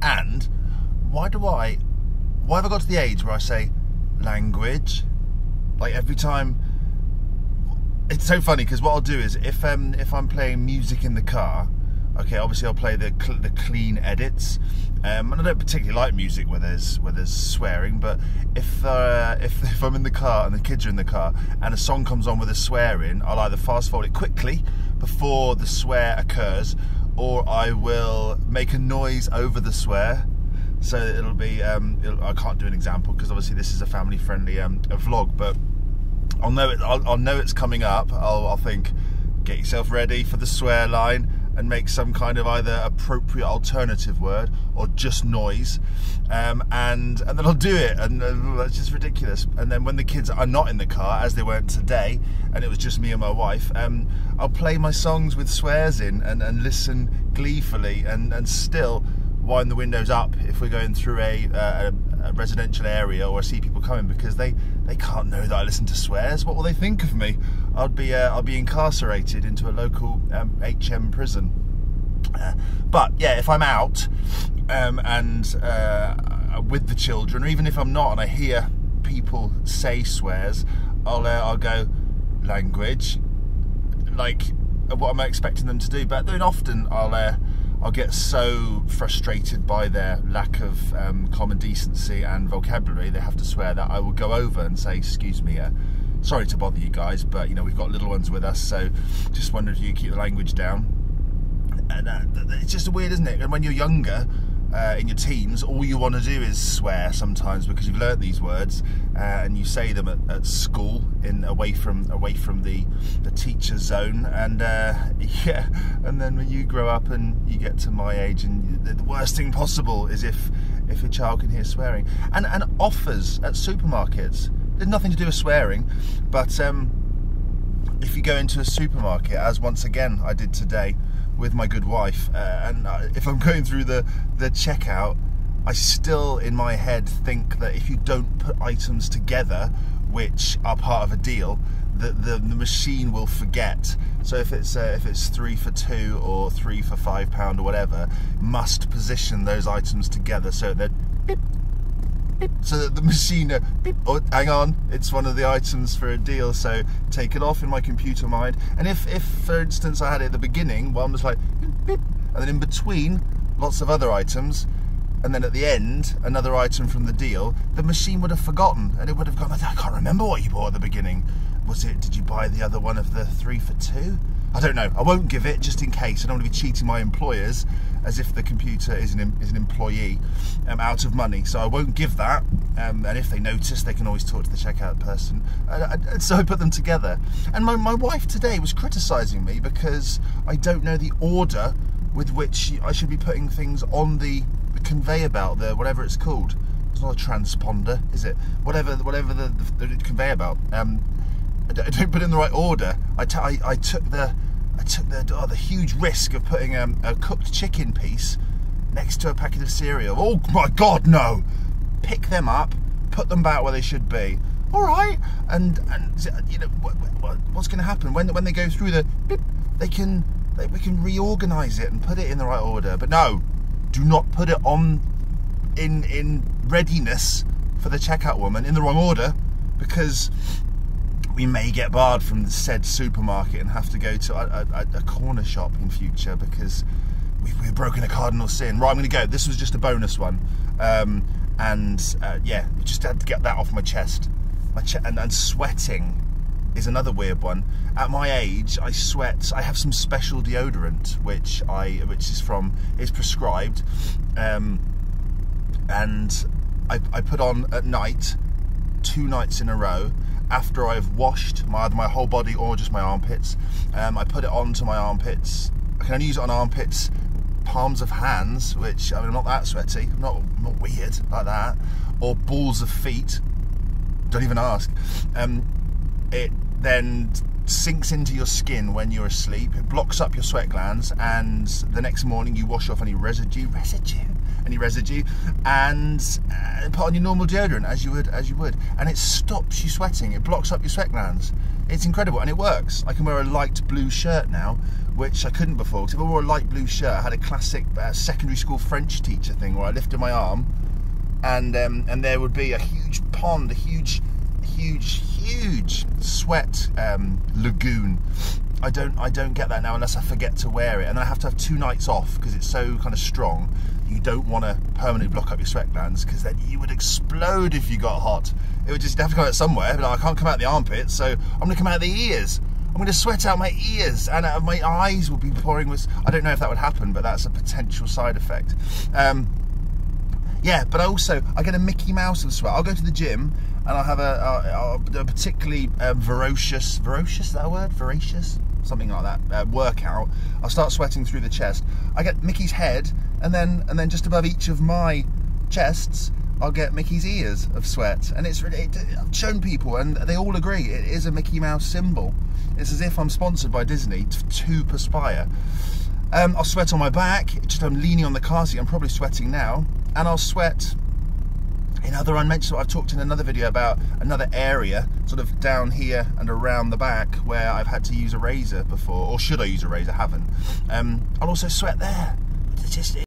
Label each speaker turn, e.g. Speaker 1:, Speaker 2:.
Speaker 1: And why have I got to the age where I say language? Like every time. It's so funny because what I'll do is if I'm playing music in the car, okay, obviously I'll play the clean edits. And I don't particularly like music where there's swearing, but if I'm in the car and the kids are in the car and a song comes on with a swear in, I'll either fast forward it quickly before the swear occurs, or I will make a noise over the swear. So it'll be I can't do an example because obviously this is a family friendly vlog, but I'll know it's coming up. I'll think, get yourself ready for the swear line, and make some kind of either appropriate alternative word or just noise, and then I'll do it, and that's just ridiculous. And then when the kids are not in the car, as they weren't today, and it was just me and my wife, I'll play my songs with swears in and listen gleefully, and still wind the windows up if we're going through a residential area or I see people coming, because they can't know that I listen to swears. What will they think of me? I'll be incarcerated into a local HM prison. But yeah, if I'm out and with the children, or even if I'm not and I hear people say swears, I'll go language, like what am I expecting them to do? But then often I'll get so frustrated by their lack of common decency and vocabulary, they have to swear, that I will go over and say, excuse me, sorry to bother you guys, but you know, we've got little ones with us, so just wondered if you keep the language down. And it's just weird, isn't it? And when you're younger, in your teens, all you want to do is swear sometimes because you've learnt these words, and you say them at school away from the teacher zone, and yeah, and then when you grow up and you get to my age, and the worst thing possible is if your child can hear swearing, and offers at supermarkets. There's nothing to do with swearing, but if you go into a supermarket, as once again I did today with my good wife, and if I'm going through the checkout, I still in my head think that if you don't put items together which are part of a deal, the machine will forget. So if it's 3 for £2 or 3 for £5 or whatever, must position those items together so that beep, beep, so that the machine beep, oh, hang on, it's one of the items for a deal, so take it off in my computer mind. And if for instance I had it at the beginning, one was like beep, and then in between lots of other items, and then at the end another item from the deal, the machine would have forgotten, and it would have gone, I can't remember what you bought at the beginning. Did you buy the other one of the 3 for £2? I don't know. I won't give it just in case. I don't want to be cheating my employers as if the computer is an employee out of money. So I won't give that. And if they notice, they can always talk to the checkout person. And so I put them together. And my wife today was criticising me because I don't know the order with which I should be putting things on the conveyor belt, whatever it's called. It's not a transponder, is it? Whatever the conveyor belt. I don't put it in the right order. I took the huge risk of putting a cooked chicken piece next to a packet of cereal. Oh my God, no! Pick them up, put them back where they should be. All right, and you know what's going to happen when they go through the beep, we can reorganize it and put it in the right order. But no, do not put it on in readiness for the checkout woman in the wrong order, because we may get barred from the said supermarket and have to go to a corner shop in future because we've broken a cardinal sin. Right, I'm going to go. This was just a bonus one. Yeah, just had to get that off my chest. And sweating is another weird one. At my age, I sweat. I have some special deodorant, which is prescribed, and I put on at night 2 nights in a row. After I've washed either my whole body or just my armpits, I put it onto my armpits. I can only use it on armpits, palms of hands, which, I mean, I'm not that sweaty, I'm not weird like that, or balls of feet, don't even ask. It then sinks into your skin when you're asleep, it blocks up your sweat glands, and the next morning you wash off any residue, any residue, and put on your normal deodorant as you would, and it stops you sweating. It blocks up your sweat glands. It's incredible, and it works. I can wear a light blue shirt now, which I couldn't before, because if I wore a light blue shirt, I had a classic secondary school French teacher thing where I lifted my arm, and there would be a huge pond, a huge sweat lagoon. I don't get that now unless I forget to wear it, and I have to have 2 nights off because it's so kind of strong. You don't want to permanently block up your sweat glands, because then you would explode if you got hot. It would just have to come out somewhere. But I can't come out the armpits, so I'm going to come out the ears. I'm going to sweat out my ears, and my eyes will be pouring with. I don't know if that would happen, but that's a potential side effect. Yeah, but I get a Mickey Mouse of sweat. I'll go to the gym and I'll have a particularly voracious, is that a word? Voracious? Something like that, workout. I'll start sweating through the chest. I get Mickey's head, and then just above each of my chests, I'll get Mickey's ears of sweat. And it's really, I've shown people, and they all agree, it is a Mickey Mouse symbol. It's as if I'm sponsored by Disney to perspire. I'll sweat on my back, just I'm leaning on the car seat, I'm probably sweating now, and I'll sweat in other unmentioned. I've talked in another video about another area, sort of down here and around the back, where I've had to use a razor before, or should I use a razor? I haven't. I'll also sweat there. It's just